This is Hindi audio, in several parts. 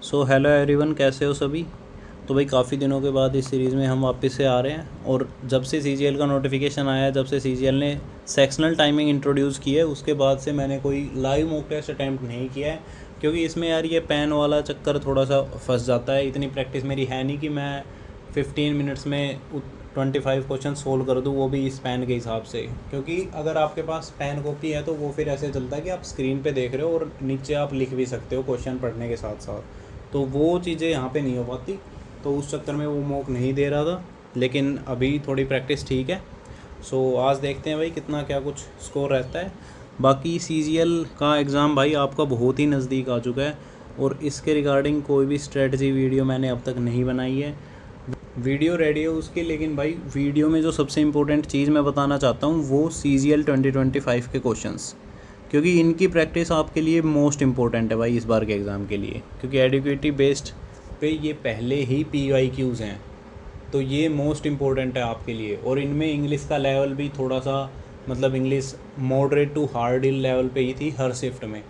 सो हेलो एवरीवन, कैसे हो सभी। तो भाई काफ़ी दिनों के बाद इस सीरीज़ में हम वापस से आ रहे हैं। और जब से सीजीएल का नोटिफिकेशन आया, जब से सीजीएल ने सेक्शनल टाइमिंग इंट्रोड्यूस की है, उसके बाद से मैंने कोई लाइव मॉक टेस्ट अटैम्प्ट नहीं किया है। क्योंकि इसमें यार ये पेन वाला चक्कर थोड़ा सा फंस जाता है। इतनी प्रैक्टिस मेरी है नहीं कि मैं 15 मिनट्स में 25 क्वेश्चन सोल्व कर दूँ, वो भी इस पेन के हिसाब से। क्योंकि अगर आपके पास पेन कॉपी है तो वो फिर ऐसे चलता है कि आप स्क्रीन पे देख रहे हो और नीचे आप लिख भी सकते हो क्वेश्चन पढ़ने के साथ साथ। तो वो चीज़ें यहाँ पे नहीं हो पाती, तो उस चक्कर में वो मॉक नहीं दे रहा था। लेकिन अभी थोड़ी प्रैक्टिस ठीक है। सो आज देखते हैं भाई कितना क्या कुछ स्कोर रहता है। बाकी सीजीएल का एग्ज़ाम भाई आपका बहुत ही नज़दीक आ चुका है, और इसके रिगार्डिंग कोई भी स्ट्रेटजी वीडियो मैंने अब तक नहीं बनाई है। वीडियो रेडी है उसकी, लेकिन भाई वीडियो में जो सबसे इम्पोर्टेंट चीज़ मैं बताना चाहता हूँ वो CGL 2025 के क्वेश्चंस, क्योंकि इनकी प्रैक्टिस आपके लिए मोस्ट इम्पोर्टेंट है भाई इस बार के एग्ज़ाम के लिए। क्योंकि एडिक्विटी बेस्ड पे ये पहले ही PYQs हैं, तो ये मोस्ट इम्पोर्टेंट है आपके लिए। और इनमें इंग्लिश का लेवल भी थोड़ा सा, मतलब English moderate to hard level पे ही थी हर शिफ्ट में।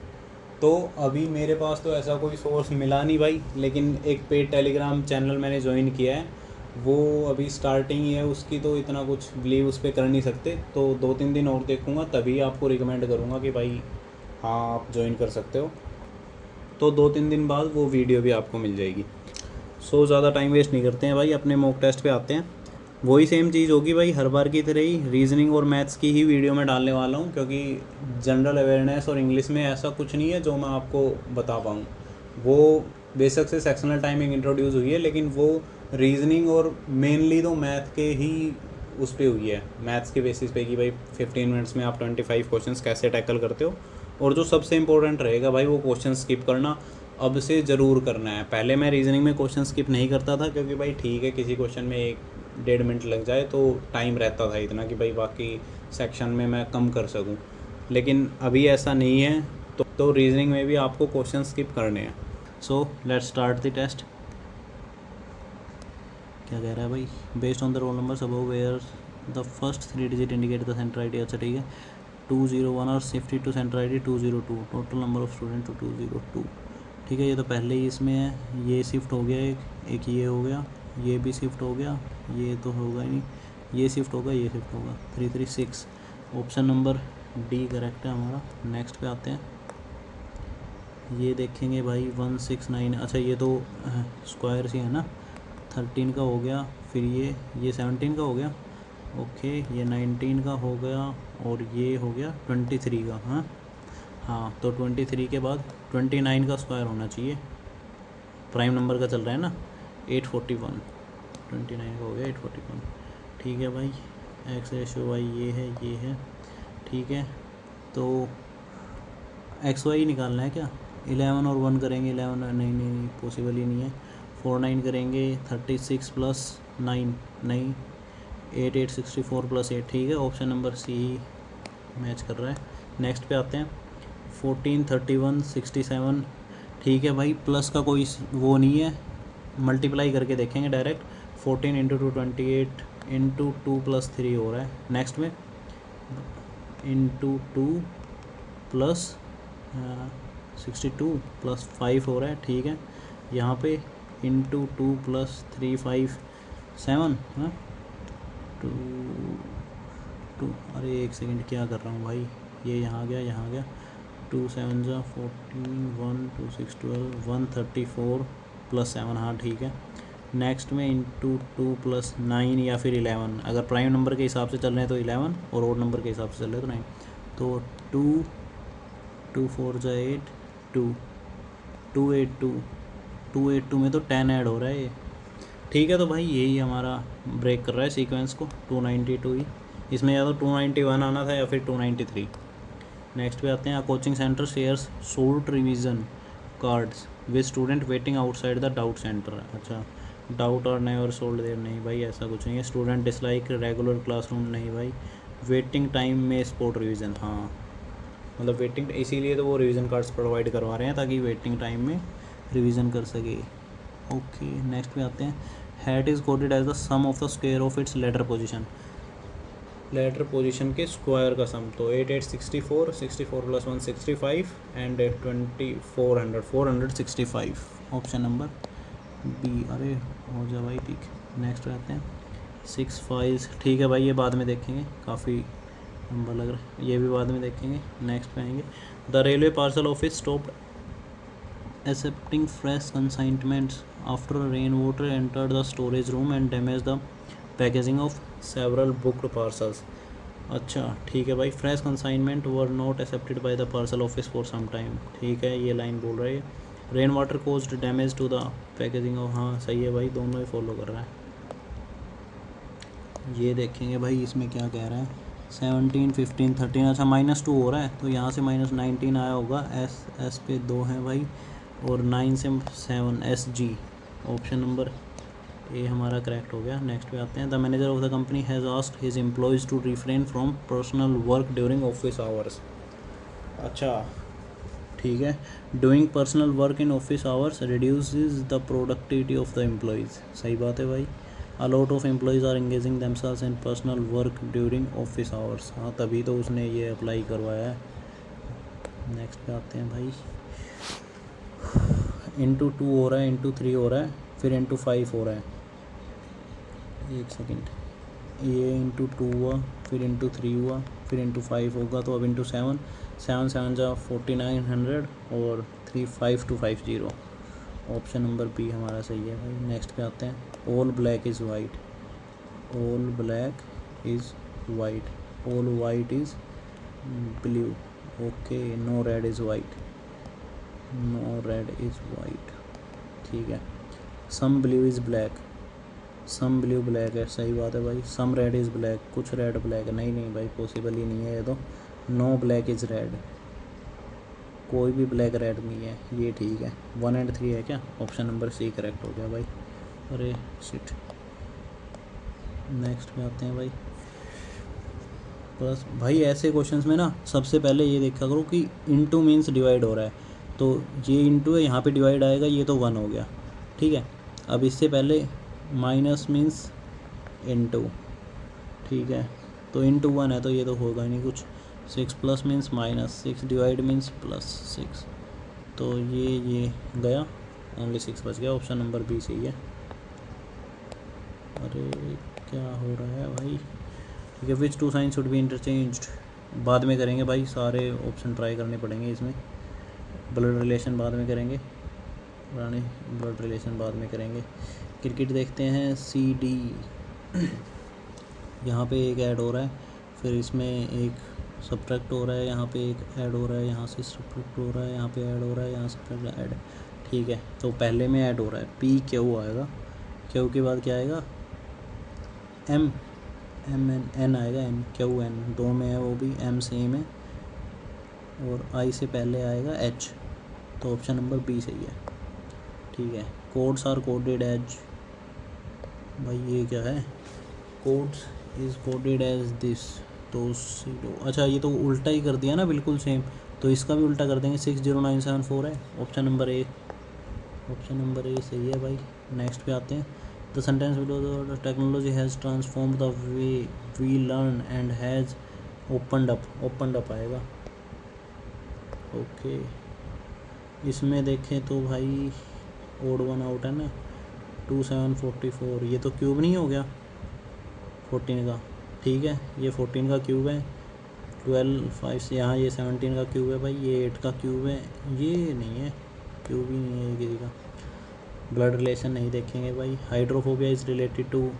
तो अभी मेरे पास तो ऐसा कोई सोर्स मिला नहीं भाई, लेकिन एक पेड टेलीग्राम चैनल मैंने ज्वाइन किया है, वो अभी स्टार्टिंग ही है उसकी, तो इतना कुछ बिलीव उस पर कर नहीं सकते। तो 2-3 दिन और देखूँगा, तभी आपको रिकमेंड करूँगा कि भाई हाँ आप ज्वाइन कर सकते हो। तो 2-3 दिन बाद वो वीडियो भी आपको मिल जाएगी। सो ज़्यादा टाइम वेस्ट नहीं करते हैं भाई, अपने मॉक टेस्ट पे आते हैं। वही सेम चीज़ होगी भाई, हर बार की तरह ही रीजनिंग और मैथ्स की ही वीडियो में डालने वाला हूँ। क्योंकि जनरल अवेयरनेस और इंग्लिश में ऐसा कुछ नहीं है जो मैं आपको बता पाऊँ। वो बेशक से सेक्शनल टाइमिंग इंट्रोड्यूस हुई है, लेकिन वो रीजनिंग और मेनली तो मैथ के ही उस पर हुई है, मैथ्स के बेसिस पे कि भाई 15 मिनट्स में आप 25 क्वेश्चंस कैसे टैकल करते हो। और जो सबसे इम्पोर्टेंट रहेगा भाई, वो क्वेश्चन स्किप करना अब से ज़रूर करना है। पहले मैं रीजनिंग में क्वेश्चन स्किप नहीं करता था, क्योंकि भाई ठीक है किसी क्वेश्चन में 1-1.5 मिनट लग जाए तो टाइम रहता था इतना कि भाई बाकी सेक्शन में मैं कम कर सकूं। लेकिन अभी ऐसा नहीं है, तो रीजनिंग में भी आपको क्वेश्चन स्किप करने हैं। So let's start the test. क्या कह रहा है भाई, based on the roll number above where the first 3 digit indicate the centre ID. अच्छा ठीक है, 201 और shifted to centre ID 202, total number of student to 202। ठीक है, ये तो पहले ही इसमें है, ये शिफ्ट हो गया, एक ये हो गया, ये भी शिफ्ट हो गया, ये तो होगा ही नहीं, ये शिफ्ट होगा, ये शिफ्ट होगा। 336 ऑप्शन नंबर डी करेक्ट है हमारा। नेक्स्ट पे आते हैं, ये देखेंगे भाई 169। अच्छा ये तो स्क्वायर ही है ना, 13 का हो गया, फिर ये 17 का हो गया, ओके, ये 19 का हो गया, और ये हो गया 23 का। हाँ तो 23 के बाद 29 का स्क्वायर होना चाहिए, प्राइम नंबर का चल रहा है ना, 841। 29 का हो गया 841। ठीक है भाई, एक्स रेशो वाई ये है। ठीक है, तो एक्स वाई निकालना है क्या, 11 और 1 करेंगे, 11 नहीं पॉसिबल ही नहीं है। 49 करेंगे, 36 प्लस 9 नहीं, 8 64 प्लस 8। ठीक है, ऑप्शन नंबर सी मैच कर रहा है। नेक्स्ट पे आते हैं, 14 31 67। ठीक है भाई, प्लस का कोई वो नहीं है, मल्टीप्लाई करके देखेंगे डायरेक्ट। 14 इंटू 2 28 इंटू 2 प्लस 3 हो रहा है। नेक्स्ट में इंटू 2 प्लस 62 प्लस 5 हो रहा है। ठीक है, यहाँ पे इंटू 2 प्लस 3 5 7 टू अरे एक सेकंड, क्या कर रहा हूँ भाई, ये यहाँ आ गया 2 7 जा 14 1 2 6 12 134 प्लस 7। हाँ ठीक है, नेक्स्ट में इंटू 2 प्लस 9 या फिर 11। अगर प्राइम नंबर के हिसाब से चल रहे हैं तो 11, और ओड नंबर के हिसाब से चल रहे हैं तो 9। तो 2 4 जा 8 2 282 में तो 10 ऐड हो रहा है ये। ठीक है, तो भाई यही हमारा ब्रेक कर रहा है सीक्वेंस को, 292 ही। इसमें या तो 291 आना था या फिर 293। नेक्स्ट पे आते हैं, coaching centre shares sold revision cards with student waiting outside the doubt centre. अच्छा, डाउट और नेवर सोल्ड देयर, नहीं भाई ऐसा कुछ नहीं है। स्टूडेंट डिसलाइक रेगुलर क्लासरूम, नहीं भाई। वेटिंग टाइम में स्पोर्ट रिवीजन, हाँ मतलब वेटिंग, इसीलिए तो वो रिवीजन कार्ड्स प्रोवाइड करवा रहे हैं ताकि वेटिंग टाइम में रिवीजन कर सके। ओके, नेक्स्ट पे आते हैं, hat is coded as the sum of the square of its letter position. Letter position के स्क्वायर का सम, तो 8 8 64 64 plus 1 65 and 2400 465। Option number B. अरे हो जाए भाई, ठीक। नेक्स्ट आते हैं 6 फाइल्स, ठीक है भाई, ये बाद में देखेंगे, काफ़ी लंबा लग रहा है, ये भी बाद में देखेंगे। नेक्स्ट पे आएंगे, the railway parcel office stopped accepting fresh consignments after rainwater entered the storage room and damaged the packaging of several booked parcels। अच्छा ठीक है भाई, fresh consignment were not accepted by the parcel office for some time, ठीक है, ये लाइन बोल रही है। Rain water caused damage to the packaging of, हाँ सही है भाई, दोनों ही फॉलो कर रहा है। ये देखेंगे भाई इसमें क्या कह रहा है, 17, 15, 13, अच्छा -2 हो रहा है, तो यहाँ से -19 आया होगा, एस पे 2 है भाई, और 9 से 7 SG, ऑप्शन नंबर ए हमारा करेक्ट हो गया। नेक्स्ट पे आते हैं, the manager of the company has asked his employees to refrain from personal work during office hours. अच्छा ठीक है, doing personal work in office hours reduces the productivity of the employees, सही बात है भाई। A lot of employees are engaging themselves in personal work during office hours, हाँ तभी तो उसने ये अप्लाई करवाया है। नेक्स्ट पे आते हैं भाई, इंटू 2 हो रहा है, इंटू 3 हो रहा है, फिर इंटू 5 हो रहा है, एक सेकेंड, ये इंटू 2 हुआ, फिर इंटू 3 हुआ, फिर इंटू 5 होगा, तो अब इंटू 7, 7 7 जा 4900 और 3 5250, ऑप्शन नंबर बी हमारा सही है भाई। नेक्स्ट पे आते हैं, all black is white, all black is white, all white is blue, okay, no red is white, no red is white, ठीक है। Some blue is black, some blue black है, सही बात है भाई। सम रेड इज़ ब्लैक, कुछ रेड ब्लैक है, नहीं नहीं भाई पॉसिबल ही नहीं है ये तो। नो ब्लैक इज़ रेड, कोई भी ब्लैक रेड नहीं है, ये ठीक है। 1 और 3 है क्या, ऑप्शन नंबर सी करेक्ट हो गया भाई। अरे शिट, नेक्स्ट पे आते हैं भाई। बस भाई ऐसे क्वेश्चंस में ना सबसे पहले ये देखा करो कि इनटू मीन्स डिवाइड हो रहा है, तो ये इनटू है, यहाँ पे डिवाइड आएगा, ये तो 1 हो गया, ठीक है। अब इससे पहले माइनस मीन्स इनटू, ठीक है, तो इनटू 1 है तो ये तो होगा नहीं कुछ। 6 प्लस मीन्स -6, डिवाइड मीन्स +6, तो ये गया, ओनली 6 बच गया, ऑप्शन नंबर बी सही है। अरे क्या हो रहा है भाई, ठीक है। विच 2 साइन शुड बी इंटरचेंज्ड, बाद में करेंगे भाई, सारे ऑप्शन ट्राई करने पड़ेंगे इसमें। ब्लड रिलेशन बाद में करेंगे, पुराने ब्लड रिलेशन बाद में करेंगे। क्रिकेट देखते हैं, CD, यहाँ पे एक ऐड हो रहा है, फिर इसमें एक सब्ट्रैक्ट हो रहा है, यहाँ पे एक ऐड हो रहा है, यहाँ से सब्ट्रैक्ट हो रहा है, यहाँ पे ऐड हो रहा है, यहाँ सब्ट्रैक्ट ऐड, ठीक है। तो पहले में ऐड हो रहा है, PQ आएगा, Q के बाद क्या आएगा, N आएगा, QN, 2 में है वो भी, M सेम है, और I से पहले आएगा H, तो ऑप्शन नंबर बी सही है, ठीक है। कोड्स आर कोडेड एज, भाई ये क्या है, codes is coded as this, तो अच्छा ये तो उल्टा ही कर दिया ना, बिल्कुल सेम, तो इसका भी उल्टा कर देंगे, 60974 है, option number A, option number A सही है भाई। नेक्स्ट पे आते हैं, the sentence below, the technology has transform the way we learn and has opened up आएगा, ओके। इसमें देखें तो भाई ओड 1 आउट है ना, 2744, ये तो क्यूब नहीं हो गया 14 का, ठीक है, ये 14 का क्यूब है, 12 5 से यहाँ ये 17 का क्यूब है भाई, ये 8 का क्यूब है, ये नहीं है, क्यूब ही नहीं है ये किसी का। ब्लड रिलेशन नहीं देखेंगे भाई। Hydrophobia is related to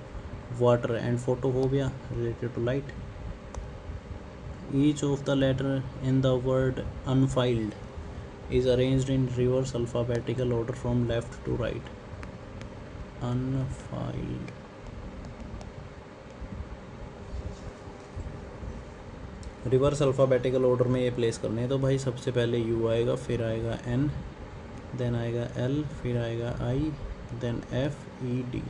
water and photophobia related to light. Each of the letter in the word unfiled is arranged in reverse alphabetical order from left to right, unfiled, reverse alphabetical order में ये प्लेस करने हैं, तो भाई सबसे पहले U आएगा, फिर आएगा N, देन आएगा L, फिर आएगा I, then F E D।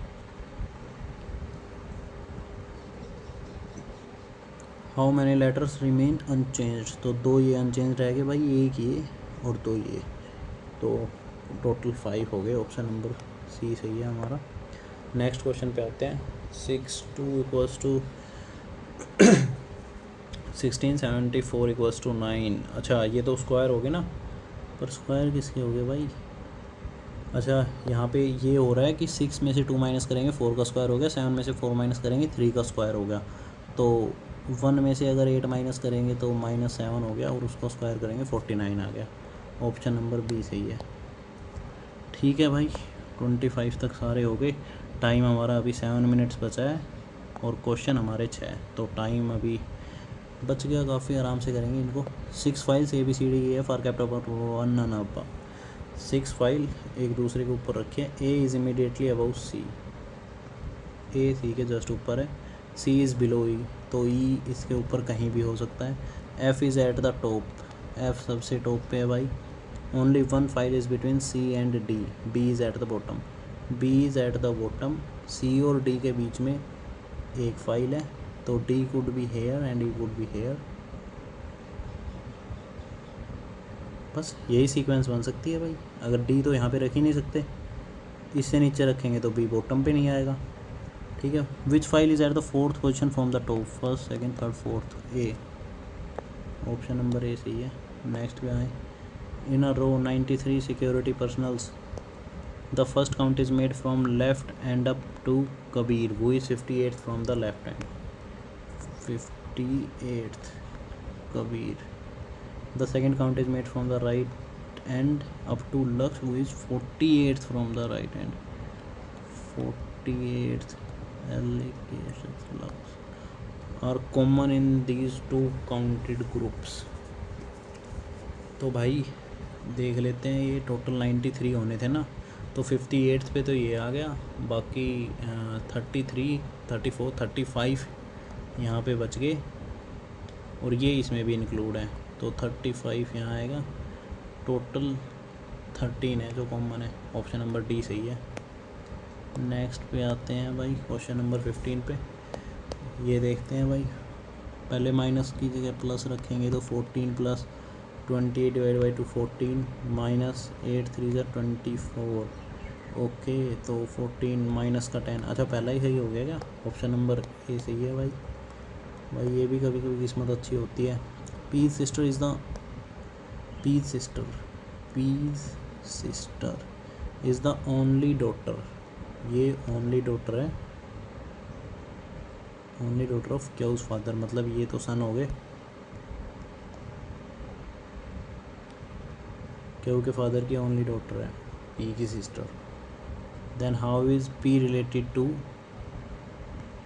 How many letters remain unchanged, तो 2 ये अनचेंज रह गए भाई, एक ये और 2 ये, तो टोटल 5 हो गए, ऑप्शन नंबर सी सही है हमारा। नेक्स्ट क्वेश्चन पे आते हैं, 6 2 इक्वल्स टू 1674 इक्वल्स टू 9, अच्छा ये तो स्क्वायर हो गए ना, पर स्क्वायर किसके हो गए भाई, अच्छा, यहाँ पे ये हो रहा है कि 6 में से 2 माइनस करेंगे 4 का स्क्वायर हो गया, 7 में से 4 माइनस करेंगे 3 का स्क्वायर हो गया, तो 1 में से अगर 8 माइनस करेंगे तो -7 हो गया और उसका स्क्वायर करेंगे 49 आ गया। ऑप्शन नंबर बी सही है। ठीक है भाई, 25 तक सारे हो गए। टाइम हमारा अभी 7 मिनट्स बचा है और क्वेश्चन हमारे 6, तो टाइम अभी बच गया, काफ़ी आराम से करेंगे इनको। 6 files ABCD for capital 1 and above. 6 file एक दूसरे के ऊपर रखे। A is immediately above C, A C के जस्ट ऊपर है, C इज़ बिलो E, तो E इसके ऊपर कहीं भी हो सकता है। F is at the top, F सबसे टॉप पे है भाई। Only one file is between C and D, B is at the bottom, B is at the bottom. C और D के बीच में एक फाइल है, तो D could be here and E could be here. बस यही सीक्वेंस बन सकती है भाई। अगर D तो यहाँ पे रख ही नहीं सकते, इससे नीचे रखेंगे तो B बॉटम पे नहीं आएगा। ठीक है। Which file is at the 4th position from the top, first second third fourth, A। Option number A सही है। नेक्स्ट पे आए। In a row 93 security personnels, the first count is made from left end up to Kabir, वो is 58th from the left hand, 58th Kabir. The second count is made from the right end up to Lakshya, who is 48th from the right hand, 48th allocations are common in these two counted groups। तो भाई देख लेते हैं, ये टोटल 93 होने थे ना, तो 58th पे तो ये आ गया, बाकी 33 34 35 यहाँ पे बच गए और ये इसमें भी इंक्लूड है, तो 35 यहाँ आएगा। टोटल 13 है जो कॉमन है। ऑप्शन नंबर डी सही है। नेक्स्ट पे आते हैं भाई, क्वेश्चन नंबर 15 पे। ये देखते हैं भाई, पहले माइनस की जगह प्लस रखेंगे, तो 14 प्लस 28 डिवाइड बाई 2 14 माइनस 8 3 ज़ा 24। ओके, तो 14 माइनस का 10। अच्छा, पहला ही सही हो गया क्या? ऑप्शन नंबर ए सही है भाई। भाई ये भी कभी कभी किस्मत अच्छी होती है। P's sister is the P's sister is the only daughter, ये ओनली डॉटर है, only daughter of Q's father, मतलब ये तो सन हो गए, क्यू के फादर की ओनली डॉटर है, पी की sister. Then how is P related to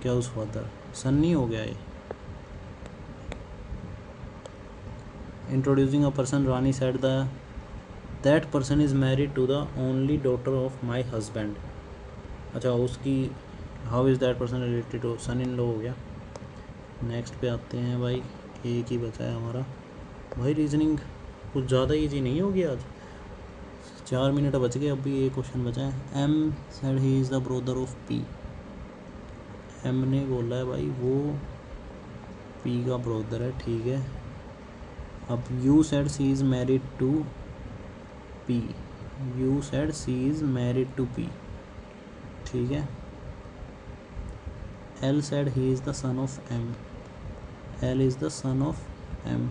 Q's father, son नहीं हो गया ये। Introducing a person, Rani said that person is married to the only daughter of my husband. अच्छा, उसकी how is that person related to, son in law हो गया। नेक्स्ट पे आते हैं भाई, एक ही बचा है हमारा। भाई रीजनिंग कुछ ज़्यादा ईजी नहीं होगी आज, 4 मिनट बच गए, अब भी एक क्वेश्चन बचा है। M said he is the brother of P, M ने बोला है भाई वो पी का ब्रदर है, ठीक है। अब U said she is married to P, U said she is married to P, ठीक है। L said he is the son of M, L is the son of M.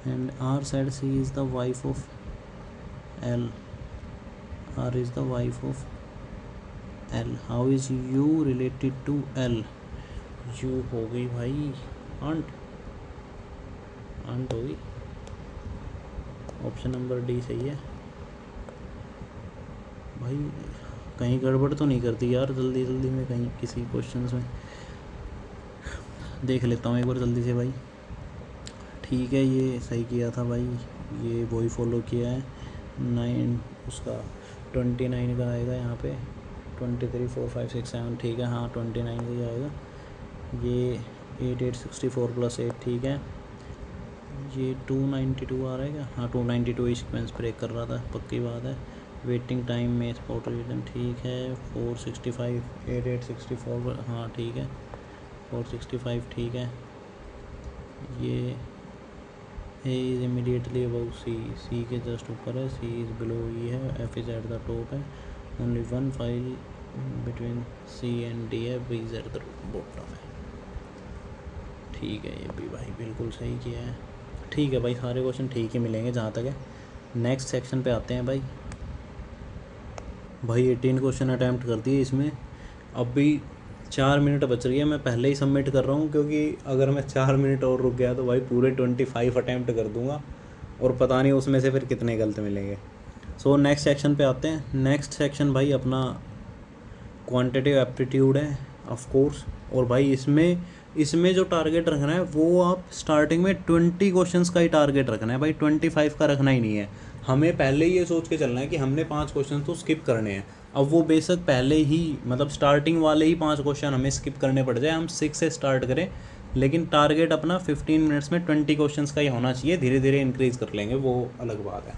And R said she is the wife of L, R is the wife of L. How is U related to L, U हो गई भाई आंट, आंट होगी। ऑप्शन नंबर डी सही है भाई। कहीं गड़बड़ तो नहीं करती यार जल्दी जल्दी में, कहीं किसी क्वेश्चंस में। देख लेता हूँ एक बार जल्दी से भाई। ठीक है, ये सही किया था भाई, ये वही फॉलो किया है। 9 उसका 29 का आएगा यहाँ पे, 23 4 5 6 7, ठीक है, हाँ 29 का ही आएगा। ये 8 8 64 प्लस 8, ठीक है। ये 292 आ रहा है क्या? हाँ 292 ही सीक्वेंस ब्रेक कर रहा था, पक्की बात है। वेटिंग टाइम में स्पॉट रिटर्न, ठीक है। 465 8 8 64, हाँ ठीक है, 465, ठीक है। ये A is immediately above C, C के जस्ट ऊपर है, सी इज़ बिलो ई है, F is at the top है। Only one file between C and D है, B is at the bottom है, ठीक है। ये भी भाई बिल्कुल सही किया है। ठीक है भाई, सारे क्वेश्चन ठीक ही मिलेंगे जहाँ तक है। नेक्स्ट सेक्शन पे आते हैं भाई। भाई 18 क्वेश्चन अटैम्प्ट कर दिए इसमें, अब भी 4 मिनट बच रही है। मैं पहले ही सबमिट कर रहा हूँ क्योंकि अगर मैं 4 मिनट और रुक गया तो भाई पूरे 25 अटैम्प्ट कर दूँगा और पता नहीं उसमें से फिर कितने गलत मिलेंगे। सो नेक्स्ट सेक्शन पे आते हैं। नेक्स्ट सेक्शन भाई अपना क्वांटिटेटिव एप्टीट्यूड है ऑफ कोर्स। और भाई इसमें जो टारगेट रखना है वो आप स्टार्टिंग में 20 क्वेश्चंस का ही टारगेट रखना है भाई, 25 का रखना ही नहीं है। हमें पहले ही ये सोच के चलना है कि हमने 5 क्वेश्चन तो स्किप करने हैं। अब वो बेशक पहले ही मतलब स्टार्टिंग वाले ही 5 क्वेश्चन हमें स्किप करने पड़ जाए, हम 6 से स्टार्ट करें, लेकिन टारगेट अपना 15 मिनट्स में 20 क्वेश्चन का ही होना चाहिए। धीरे धीरे इंक्रीज़ कर लेंगे, वो अलग बात है।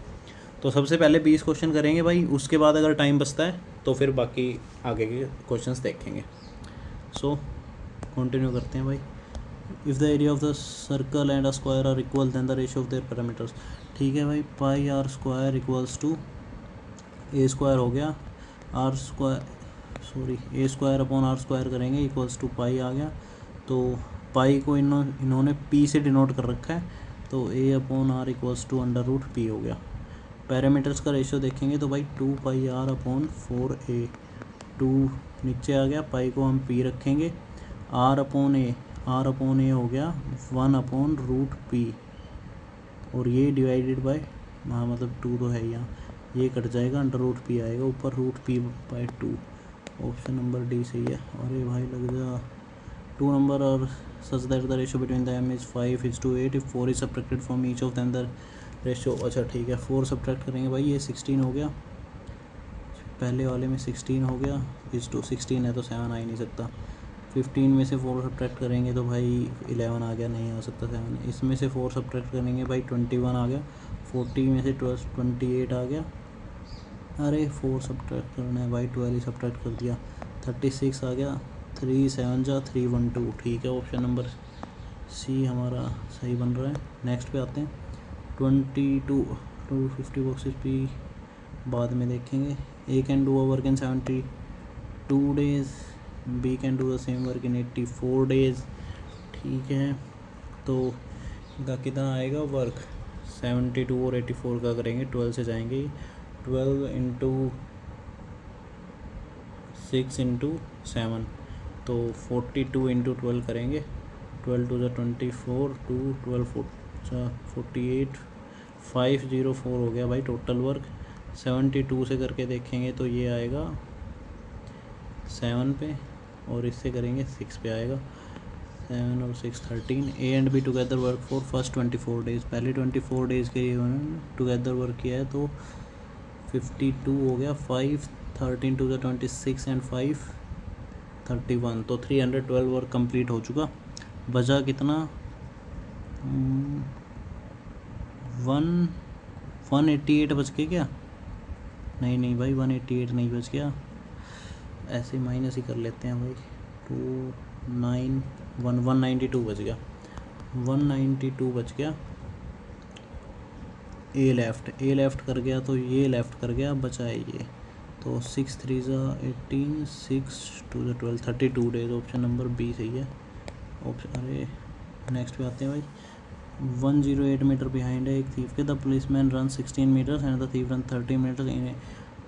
तो सबसे पहले 20 क्वेश्चन करेंगे भाई, उसके बाद अगर टाइम बचता है तो फिर बाकी आगे के क्वेश्चंस देखेंगे। सो कंटिन्यू करते हैं भाई। If the area of the circle and a square are equal then the ratio of their parameters. ठीक है भाई, pi R square equals to A square हो गया, R square A square upon R square करेंगे इक्वल्स टू पाई आ गया। तो पाई को इन्होंने पी से डिनोट कर रखा है, तो A upon R equals to under root pi हो गया। पैरामीटर्स का रेशियो देखेंगे तो भाई 2 पाई आर अपॉन 4a, 2 नीचे आ गया, पाई को हम पी रखेंगे, आर अपॉन ए हो गया 1 अपॉन रूट पी, और ये डिवाइडेड बाय, हाँ मतलब 2 तो है यहाँ, ये कट जाएगा, अंडर रूट पी आएगा, ऊपर root P by 2। Option number D सही है। अरे भाई लग जा। 2 number are such that the ratio between them इज़ 5:8 if 4 is subtracted from each of them the ratio. अच्छा ठीक है, 4 सब्ट्रैक्ट करेंगे भाई, ये 16 हो गया, पहले वाले में 16 हो गया, इस 16 है तो 7 आ ही नहीं सकता। 15 में से 4 सब्ट्रैक्ट करेंगे तो भाई 11 आ गया, नहीं आ सकता 7। इसमें से 4 सब्ट्रैक्ट करेंगे भाई 21 आ गया, 40 में से 28 आ गया, अरे 4 सब्ट्रैक्ट करना है भाई, 12 ही सब्ट्रैक्ट कर दिया, 36 आ गया, 3 7 जा 3 1 2। ठीक है, ऑप्शन नंबर सी हमारा सही बन रहा है। नेक्स्ट पे आते हैं। 250 बॉक्सेस भी बाद में देखेंगे। A can do a work in 72 days, B can do the same work in 84 days. ठीक है, तो इनका कितना आएगा वर्क, 72 और 84 का करेंगे, 12 से जाएंगे, 12 इंटू 6 इंटू 7, तो 42 इंटू 12 करेंगे, 12 टू ज़ा 24, 2 12 48, 504 हो गया भाई टोटल वर्क। 72 से करके देखेंगे तो ये आएगा 7 पे, और इससे करेंगे 6 पे आएगा, 7 और 6 13। A and be together work for first 24 days, पहले 24 डेज़ के इन्होंने टुगेदर वर्क किया है, तो 52 हो गया, 5 13 टू ज़ा 26 एंड 5 31, तो 312 वर्क कंप्लीट हो चुका। बचा कितना, 188 बच के क्या, नहीं भाई 188 नहीं बच गया, ऐसे माइनस ही कर लेते हैं भाई, 192 बच गया, 192 बच गया। ए लेफ़्ट कर गया, तो ये लेफ़्ट कर गया, बचा है ये, तो 6 3 ज़ा 18, 6 2 ज़ा 12, 32 डेज, ऑप्शन नंबर बी सही है। अरे नेक्स्ट पे आते हैं भाई। 108 मीटर बिहाइंड है एक थीफ के, the policeman run 16 metres and the thief run 30 metres in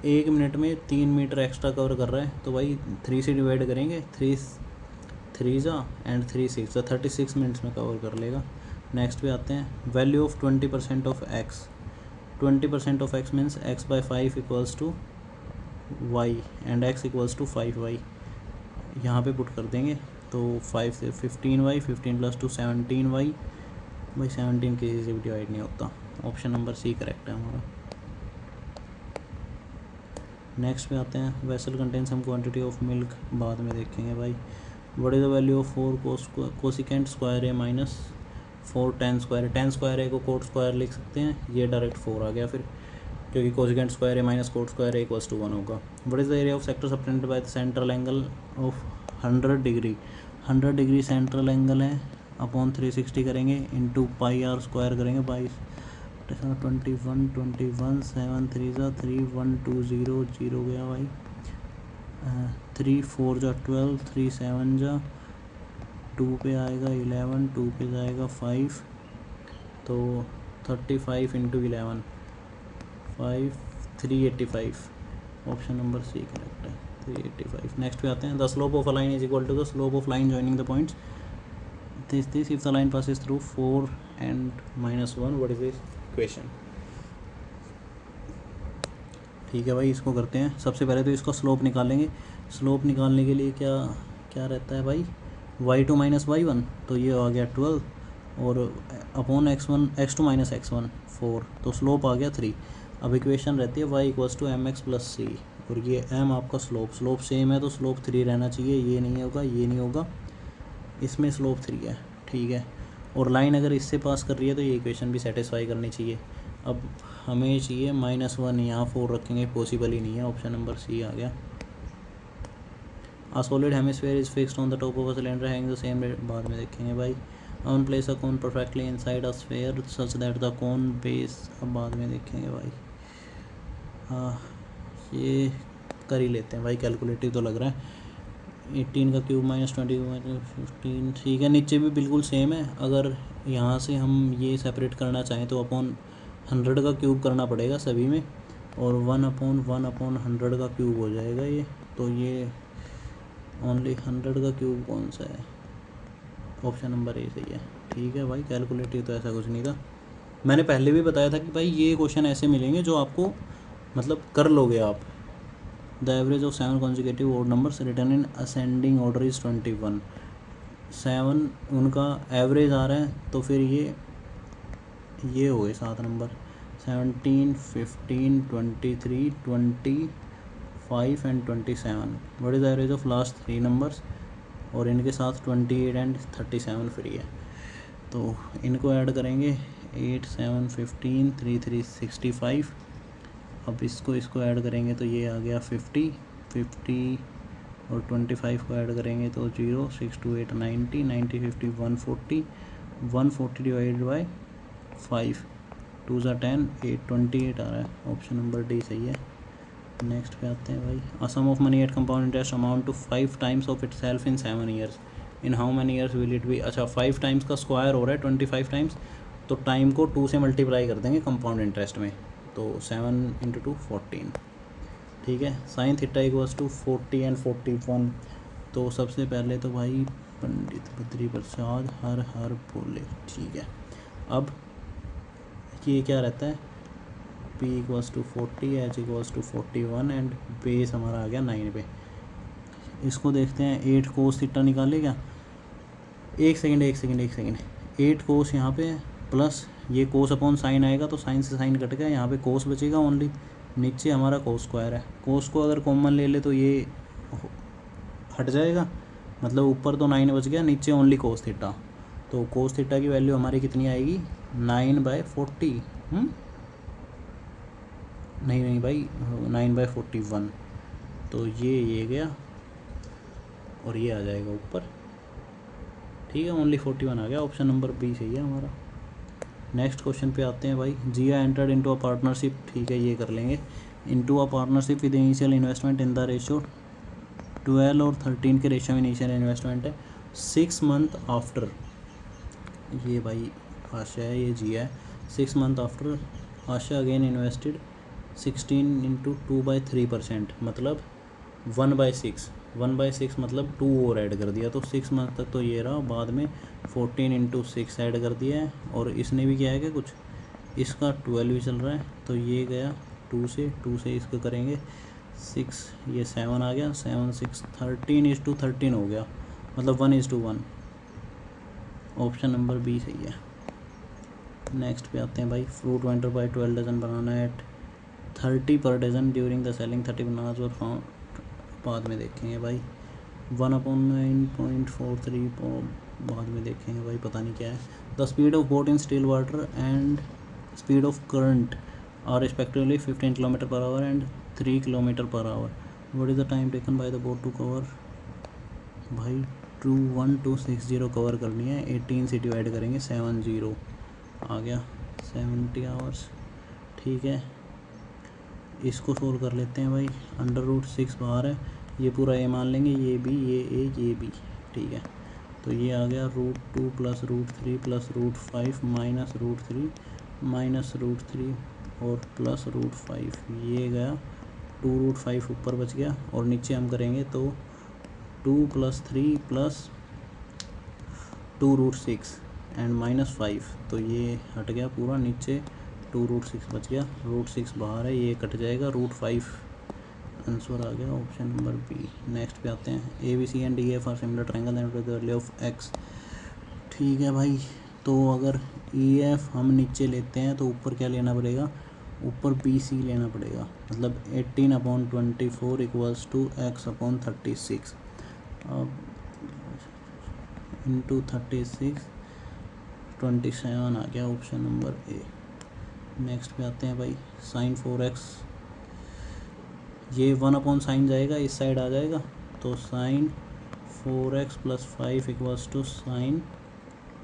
1 minute में 3 मीटर एक्स्ट्रा कवर कर रहा है, तो भाई 3 से डिवाइड करेंगे, 3 ज़ा एंड 3 6 ज़ा 36 मिनट्स में कवर कर लेगा। नेक्स्ट पे आते हैं। Value of 20% of X, 20% of X means X by 5 equals to Y and X equals to 5y, यहाँ पे पुट कर देंगे, तो 5 से 15y, 15 प्लस 2 17y, भाई 17 किसी से भी डिवाइड नहीं होता, ऑप्शन नंबर सी करेक्ट है हमारा। नेक्स्ट पे आते हैं। Vessel contain some quantity of milk, बाद में देखेंगे भाई। What is the value of 4 cosecant square A minus 4 tan square, tan square A को कोट स्क्वायर लिख सकते हैं, ये डायरेक्ट 4 आ गया फिर, क्योंकि cosecant square A minus cot square A equals to 1 होगा। What is the area of sector subtended by the central angle of 100 degree, 100 degree central angle है, अपॉन 360 करेंगे, इंटू पाई आर स्क्वायर करेंगे, बाई 21 7 3 ज़ा 3 1 2 0 0 गया भाई, 3 4 जा 12, 3 7 जा 2 पे आएगा 11, 2 पे जाएगा 5, तो 35 into 11 5 385, option number C correct है 385। नेक्स्ट पे आते हैं, the slope of a line is equal to the slope of line joining the points this if the line passes through 4 and -1 what is this equation. ठीक है भाई, इसको करते हैं। सबसे पहले तो इसका स्लोप निकालेंगे। स्लोप निकालने के लिए क्या क्या रहता है भाई, y2 - y1, तो ये आ गया 12 और अपॉन x2 - x1 4, तो स्लोप आ गया 3। अब इक्वेशन रहती है y = mx + c और ये m आपका स्लोप सेम है तो स्लोप 3 रहना चाहिए। ये नहीं होगा, ये नहीं होगा, इसमें स्लोप 3 है। ठीक है, और लाइन अगर इससे पास कर रही है तो ये इक्वेशन भी सेटिस्फाई करनी चाहिए। अब हमें चाहिए -1, यहाँ 4 रखेंगे, पॉसिबल ही नहीं है, ऑप्शन नंबर सी आ गया। A solid hemisphere is fixed on the top of a cylinder having the same बाद में देखेंगे भाई। On place a cone perfectly inside a sphere such that the cone base, अब बाद में देखेंगे भाई। ये कर ही लेते हैं भाई, कैलकुलेटिव तो लग रहा है। 18 का क्यूब -20 -15, ठीक है। नीचे भी बिल्कुल सेम है। अगर यहाँ से हम ये सेपरेट करना चाहें तो अपॉन 100 का क्यूब करना पड़ेगा सभी में, और 1/1/100 का क्यूब हो जाएगा ये। तो ये ओनली 100 का क्यूब कौन सा है, ऑप्शन नंबर ए सही है। ठीक है भाई, कैलकुलेटिव तो ऐसा कुछ नहीं था। मैंने पहले भी बताया था कि भाई ये क्वेश्चन ऐसे मिलेंगे जो आपको मतलब कर लोगे आप। The average of 7 consecutive odd numbers written in ascending order is 21। 7 उनका एवरेज आ रहा है, तो फिर ये हो गए 7 number, 17, 15, 23, 25 and 27। What is the average of last 3 numbers, और इनके साथ 28 एंड 37 फ्री है, तो इनको ऐड करेंगे। 8, 7, 15, 3, 3, 65। अब इसको ऐड करेंगे तो ये आ गया 50 और 25 को ऐड करेंगे तो 0, 6, 2, 8, 90, 90, 50, 140 डिवाइडेड बाई 5, 2 ज़ा 10, 8, 28 आ रहा है, ऑप्शन नंबर डी सही है। नेक्स्ट पे आते हैं भाई। A sum of money at compound interest amount to 5 times of itself in 7 years, in how many years will it be. अच्छा, 5 टाइम्स का स्क्वायर हो रहा है 25 टाइम्स, तो टाइम को 2 से मल्टीप्लाई कर देंगे कंपाउंड इंटरेस्ट में, तो 7 × 2 14। ठीक है, sine theta equals to 40 and 41। तो सबसे पहले तो भाई पंडित बद्री प्रसाद हर हर बोले। ठीक है, अब ये क्या रहता है, P = 40, H = 41 एंड बेस हमारा आ गया 9 पे। इसको देखते हैं, 8 कोस थीटा निकाले क्या। एक सेकंड 8 कोस यहाँ पे प्लस ये कोस अपॉन साइन आएगा, तो साइन से साइन कट गया, यहाँ पे कोस बचेगा ओनली। नीचे हमारा कोस स्क्वायर है, कोस को अगर कॉमन ले ले तो ये हट जाएगा, मतलब ऊपर तो 9 बच गया, नीचे ओनली कोस थीटा। तो कोस थीटा की वैल्यू हमारी कितनी आएगी, 9/40। नहीं भाई, 9/41। तो ये गया और ये आ जाएगा ऊपर। ठीक है, ओनली 41 आ गया, ऑप्शन नंबर बी सही है हमारा। नेक्स्ट क्वेश्चन पे आते हैं भाई। जिया एंटर्ड इनटू अ पार्टनरशिप, ठीक है ये कर लेंगे। Into a partnership with initial investment in the ratio 12 और 13 के रेशियो में इनिशियल इन्वेस्टमेंट है। 6 मंथ आफ्टर, ये भाई आशा है, ये जिया है। 6 मंथ आफ्टर आशा अगेन इन्वेस्टेड 16 × 2/3%, मतलब 1/6। 1/6 मतलब 2 और ऐड कर दिया, तो 6 मंथ तक तो ये रहा। बाद में 14 × 6 ऐड कर दिया है, और इसने भी क्या है कि कुछ इसका 12 भी चल रहा है, तो ये गया 2 से इसको करेंगे 6, ये 7 आ गया, 7, 6, 13:13 हो गया, मतलब 1:1। ऑप्शन नंबर बी सही है। नेक्स्ट पे आते हैं भाई। Fruit vendor buy 12 dozen banana at 30 per dozen during the selling 30 bananas और फाउंड, बाद में देखेंगे भाई। 1/9.43 बाद में देखेंगे भाई, पता नहीं क्या है। The speed of boat in still water and speed of current are respectively 15 km/h and 3 km/h। What is the time taken by the boat to cover, भाई 21260 कवर करनी है, 18 से डिवाइड करेंगे 70 आ गया, 70 आवर्स। ठीक है, इसको सोल्व कर लेते हैं भाई। √6 बाहर है, ये पूरा ए मान लेंगे, ये बी, ये ए, ये बी। ठीक है, तो ये आ गया √2 + √3 + √5 -√3 -√3 और +√5, ये गया 2√5 ऊपर बच गया, और नीचे हम करेंगे तो 2 + 3 + 2√6 एंड -5, तो ये हट गया पूरा, नीचे 2√6 बच गया, √6 बाहर है, ये कट जाएगा, √5 आंसर आ गया ऑप्शन नंबर बी। नेक्स्ट पे आते हैं, ABC and DF are similar triangle and with the value of x। ठीक है भाई, तो अगर EF हम नीचे लेते हैं तो ऊपर क्या लेना पड़ेगा, ऊपर BC लेना पड़ेगा, मतलब 18/24 = x/36, अब इंटू 36 27 आ गया ऑप्शन नंबर ए। नेक्स्ट पे आते हैं भाई, sin 4x, ये 1/sin जाएगा, इस साइड आ जाएगा, तो sin 4x + 5 = sin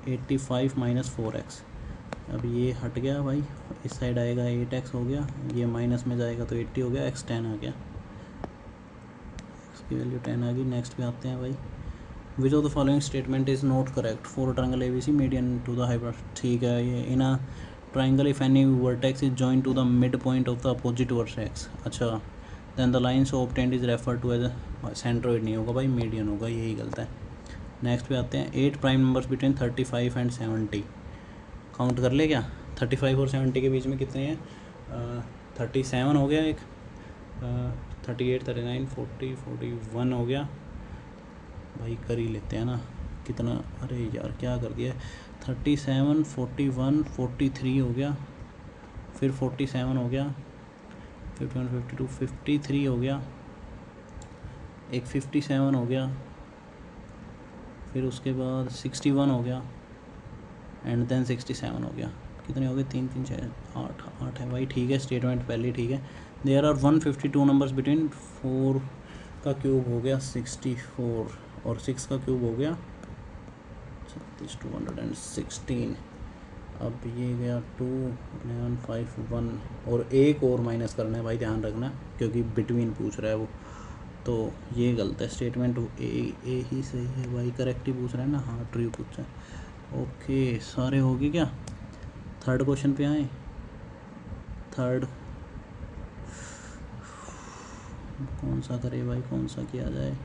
85 - 4x। अब ये हट गया भाई, इस साइड आएगा 8x हो गया, ये माइनस में जाएगा तो 80 हो गया, x 10 आ गया, x की वैल्यू 10 आ गई। नेक्स्ट पे आते हैं भाई, which of the following statement is not correct for triangle ABC median to the hyper. ठीक है, ये in a triangle if any vertex is join to the mid point of the opposite vertex, अच्छा, then the line so obtained is refer to as centroid, नहीं होगा भाई, मीडियन होगा, यही गलत है। नेक्स्ट पे आते हैं, 8 prime numbers between 35 and 70, count कर ले क्या, 35 और 70 के बीच में कितने हैं, 37 हो गया एक, 38 39 40 41 हो गया भाई, कर ही लेते हैं ना, कितना, अरे यार क्या कर दिया, 37 41 43 हो गया, फिर 47 हो गया, 51 52 53 हो गया, एक 57 हो गया, फिर उसके बाद 61 हो गया, एंड देन 67 हो गया, कितने हो गए, 3 3 6 8 है भाई। ठीक है, स्टेटमेंट पहले ठीक है। देयर आर 152 नंबर्स बिटवीन 4 का क्यूब हो गया 64, और 6 का क्यूब हो गया 216। अब ये गया 2 11 5 1, और एक और माइनस करना है भाई, ध्यान रखना, क्योंकि बिटवीन पूछ रहा है वो, तो ये गलत है, स्टेटमेंट ए ही सही है भाई, करेक्ट ही पूछ रहा है ना, हाँ ट्रू पूछ रहा है। ओके, सारे हो गए क्या, थर्ड क्वेश्चन पे आए, थर्ड कौन सा करे भाई, कौन सा किया जाए,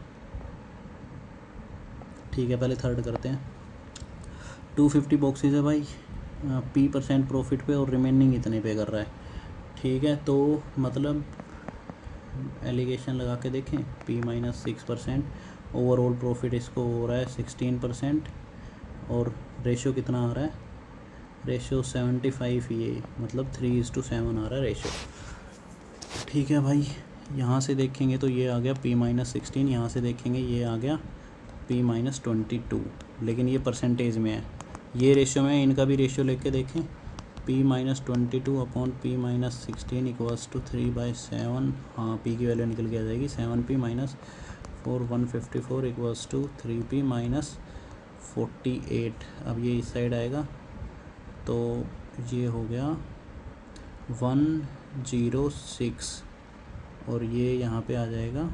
ठीक है पहले थर्ड करते हैं। 250 बॉक्सेस है भाई, P% प्रॉफिट पे, और रिमेनिंग इतने पे कर रहा है। ठीक है, तो मतलब एलिगेशन लगा के देखें, P - 6%, ओवरऑल प्रॉफिट इसको हो रहा है 16%, और रेशो कितना आ रहा है, रेशो 75, ये मतलब 3:7 आ रहा है रेशो। ठीक है भाई, यहाँ से देखेंगे तो ये आ गया P - 16, यहाँ से देखेंगे ये आ गया P - 22, लेकिन ये परसेंटेज में है, ये रेशियो में, इनका भी रेशियो लेके देखें, P - 22 अपॉन P - 16 = 3/7, हाँ P की वैल्यू निकल के आ जाएगी, 7P - 4 154 = 3P - 48। अब ये इस साइड आएगा तो ये हो गया 106, और ये यहाँ पे आ जाएगा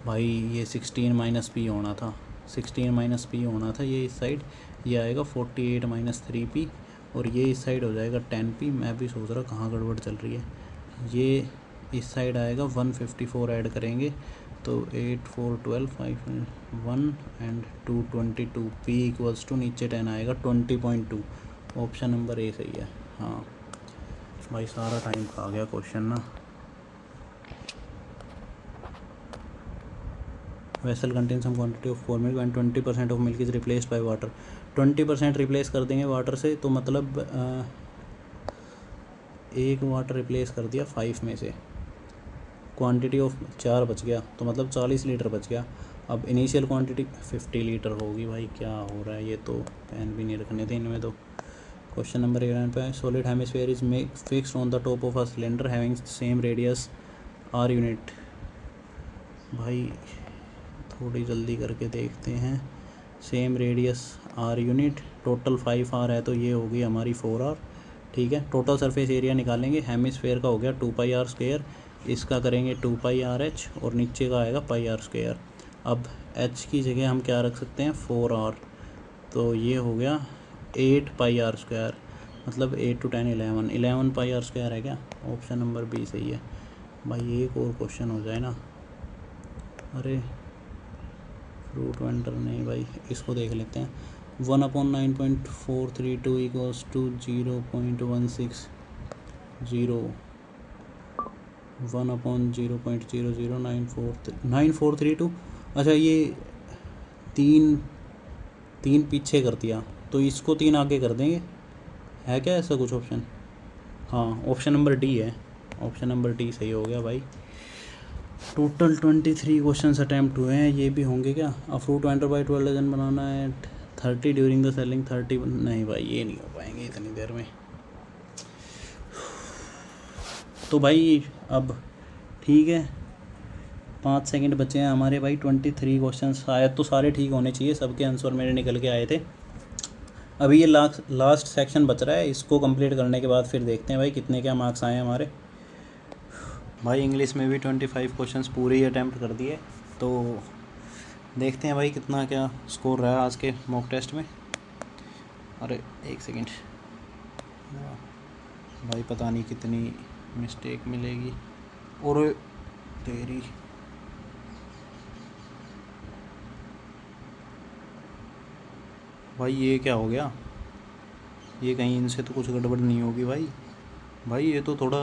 भाई, ये 16 - P होना था, 16 - P होना था, ये इस साइड, ये आएगा 48 - 3P, और ये इस साइड हो जाएगा 10P। मैं भी सोच रहा कहाँ गड़बड़ चल रही है, ये इस साइड आएगा 154 ऐड करेंगे तो 8 4 12 5 1 एंड 2 22, P = नीचे 10 आएगा 20.2, ऑप्शन नंबर ए सही है। हाँ भाई, सारा टाइम खा गया क्वेश्चन ना। Vessel contain some quantity of 4 milk and 20% of milk is replaced by water. 20% replace कर देंगे वाटर से, तो मतलब एक वाटर रिप्लेस कर दिया 5 में से, क्वांटिटी ऑफ 4 बच गया, तो मतलब 40 लीटर बच गया। अब इनिशियल क्वांटिटी 50 लीटर होगी भाई, क्या हो रहा है, ये तो पेन भी नहीं रखने थे इनमें। तो क्वेश्चन नंबर 11 पे, solid hemisphere is fixed on the top of a cylinder having same radius R unit. भाई थोड़ी जल्दी करके देखते हैं, same radius R unit, total 5R है, तो ये होगी हमारी 4R। ठीक है, टोटल सरफेस एरिया निकालेंगे, हेमिस्फीयर का हो गया 2πr², इसका करेंगे 2πRH, और नीचे का आएगा πr²। अब h की जगह हम क्या रख सकते हैं, 4R, तो ये हो गया 8πr²। मतलब 8 to 10 11 पाई आर स्क्वायर है क्या? ऑप्शन नंबर बी सही है भाई। एक और क्वेश्चन हो जाए ना। अरे फ्रूट वेंडर नहीं भाई, इसको देख लेते हैं। 1/9.432 इक्वल्स टू 0.160 1/0.009432। अच्छा ये तीन तीन पीछे कर दिया तो इसको 3 आगे कर देंगे, है क्या ऐसा कुछ ऑप्शन? हाँ ऑप्शन नंबर डी है, ऑप्शन नंबर डी सही हो गया भाई। टोटल 23 क्वेश्चन अटैम्प्ट हुए हैं, ये भी होंगे क्या? A fruit vendor buy 12 dozen banana है 30 ड्यूरिंग द सेलिंग 30। नहीं भाई ये नहीं हो पाएंगे इतनी देर में। तो भाई अब ठीक है, 5 सेकंड बचे हैं हमारे भाई। 23 क्वेश्चन शायद तो सारे ठीक होने चाहिए, सबके आंसर मेरे निकल के आए थे। अभी ये लास्ट सेक्शन बच रहा है, इसको कंप्लीट करने के बाद फिर देखते हैं भाई कितने क्या मार्क्स आए हमारे। भाई इंग्लिश में भी 25 क्वेश्चंस पूरे ही अटैम्प्ट कर दिए, तो देखते हैं भाई कितना क्या स्कोर रहा आज के मॉक टेस्ट में। अरे एक सेकंड भाई, पता नहीं कितनी मिस्टेक मिलेगी। और तेरी भाई ये क्या हो गया? ये कहीं इनसे तो कुछ गड़बड़ नहीं होगी भाई। भाई ये तो थोड़ा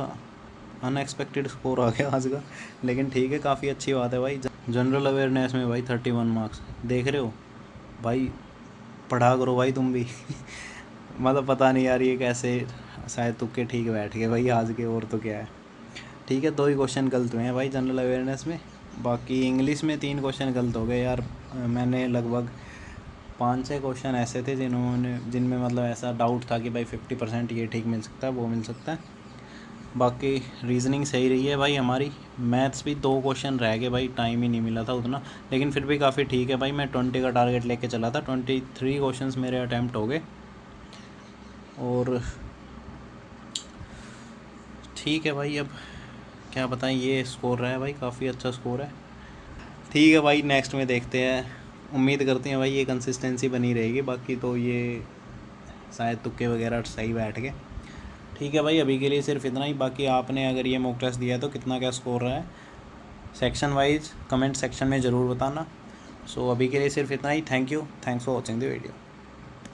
अनएक्सपेक्टेड स्कोर आ गया आज का, लेकिन ठीक है, काफ़ी अच्छी बात है भाई। जनरल अवेयरनेस में भाई 31 मार्क्स, देख रहे हो भाई, पढ़ा करो भाई तुम भी। मतलब पता नहीं यार ये कैसे, शायद तुक्के ठीक बैठ गए भाई आज के, और तो क्या है। ठीक है, 2 ही क्वेश्चन गलत हुए हैं भाई जनरल अवेयरनेस में, बाकी इंग्लिश में 3 क्वेश्चन गलत हो गए यार। मैंने लगभग 5-6 क्वेश्चन ऐसे थे जिनमें मतलब ऐसा डाउट था कि भाई 50% ये ठीक मिल सकता है, वो मिल सकता है। बाकी रीजनिंग सही रही है भाई हमारी। मैथ्स भी 2 क्वेश्चन रह गए भाई, टाइम ही नहीं मिला था उतना, लेकिन फिर भी काफ़ी ठीक है भाई। मैं 20 का टारगेट लेके चला था, 23 क्वेश्चंस मेरे अटैम्प्ट हो गए, और ठीक है भाई। अब क्या बताएं, ये स्कोर रहा है भाई, काफ़ी अच्छा स्कोर है। ठीक है भाई, नेक्स्ट में देखते हैं, उम्मीद करते हैं भाई ये कंसिस्टेंसी बनी रहेगी, बाकी तो ये शायद तुक्के वगैरह सही बैठ गए। ठीक है भाई, अभी के लिए सिर्फ इतना ही। बाकी आपने अगर ये मॉक टेस्ट दिया है तो कितना क्या स्कोर रहा है सेक्शन वाइज कमेंट सेक्शन में ज़रूर बताना। सो अभी के लिए सिर्फ इतना ही। Thank you, thanks for watching the video.